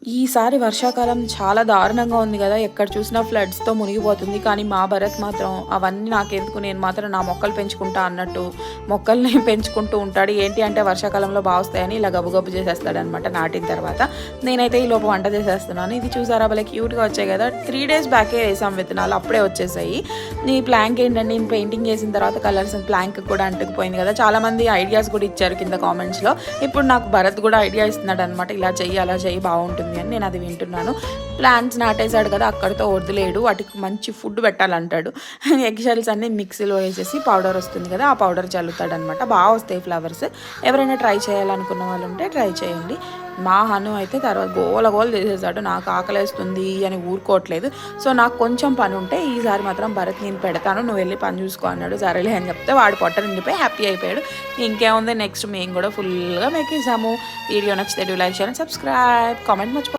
ఈసారి వర్షాకాలం చాలా దారుణంగా ఉంది గదా! ఎక్కడ చూసినా ఫ్లడ్స్‌తో మునిగిపోతుంది. కానీ మా భరత్ మాత్రం అవన్నీ నాకెందుకు, నేను మాత్రం నా మొక్కలు పెంచుకుంటా అన్నట్టు మొక్కల్ని పెంచుకుంటూ ఉంటాడు. ఏంటి అంటే వర్షాకాలంలో వస్తాయని ఇలా గబు గబు చేసేస్తాడనమాట నాటిన తర్వాత. నేనైతే ఈలోపు వంట చేసేస్తున్నాను. ఇది చూసారా భలే క్యూట్‌గా వచ్చాయి గదా! 3 డేస్ బ్యాకే వేసాం విత్తనాలు, అప్పుడే వచ్చేసాయి. ఈ ప్లాంక్ ఏంటంటే నేను పెయింటింగ్ చేసిన తర్వాత కలర్స్ ప్లాంక్ కూడా అంటుకుపోయింది కదా! చాలామంది ఐడియాస్ కూడా ఇచ్చారు కింద కామెంట్స్‌లో. ఇప్పుడు నాకు భరత్ కూడా ఐడియా ఇస్తున్నాడనమాట. ఇలా చెయ్యి, అలా చెయ్యి బావుంటుంది అని. నేను అది వింటున్నాను. ప్లాంట్స్ నాటేశాడు కదా, అక్కడితో వదిలేడు. వాటికి మంచి ఫుడ్ పెట్టాలంటాడు. ఎగ్ షెల్స్ అన్నీ మిక్సీలో వేసేసి పౌడర్ వస్తుంది కదా, ఆ పౌడర్ చల్లుతాడనమాట. బాగా వస్తాయి ఫ్లవర్స్. ఎవరైనా ట్రై చేయాలనుకున్న వాళ్ళు ఉంటే ట్రై చేయండి. మా హను అయితే తర్వాత గోల గోల చేసేసాడు. నాకు ఆకలేస్తుంది అని ఊరుకోవట్లేదు. సో నాకు కొంచెం పని ఉంటే ఈసారి మాత్రం భరత్ నేను పెడతాను, నువ్వు వెళ్ళి పని చూసుకో అన్నాడు. సరేలే అని చెప్తే వాడు పొట్ట నిండిపోయి హ్యాపీ అయిపోయాడు. ఇంకేముంది, నెక్స్ట్ మేము కూడా ఫుల్గా మెక్కేసాము. వీడియో నచ్చితే like, share and subscribe, comment మర్చిపో.